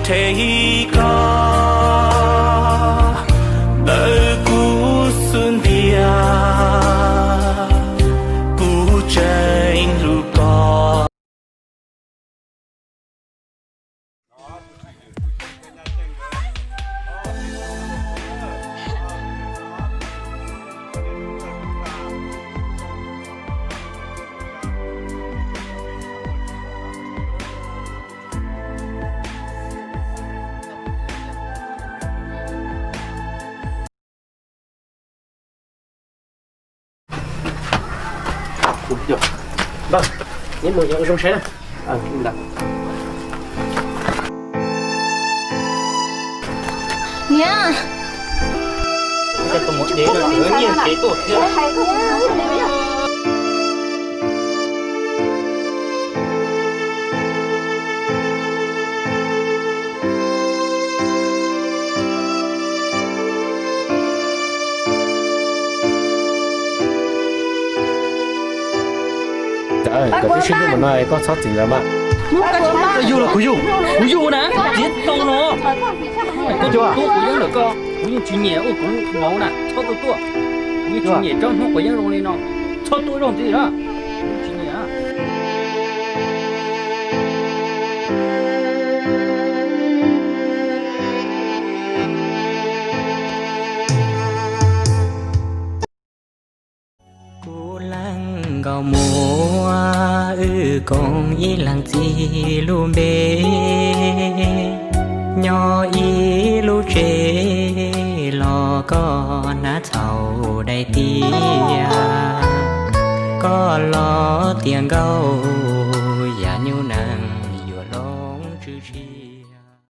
thế có đời cũ xuân bia cũ tranh lu có. Đúng chưa? Vâng, những người trong xe này. Kim đặt. Nha. Cái tôi muốn để nó tự nhiên cái tốt chứ. Cái sinh của mình này có sót gì lắm ạ? Cái du là cú du nè, giết tông nó. Có chưa? Tôi cũng được cơ, cũng như chuyện nhẹ, cũng máu nè, cho tôi, cũng như chuyện nhẹ trong không có những rong lên nó, cho tôi rong gì đó, chuyện nhẹ. Gào mùa con y làng gì lu bê nhỏ y lu chê lo có ná thầu đầy tia có lo tiền gâu và nhiêu nàng vừa lóng chữ chi.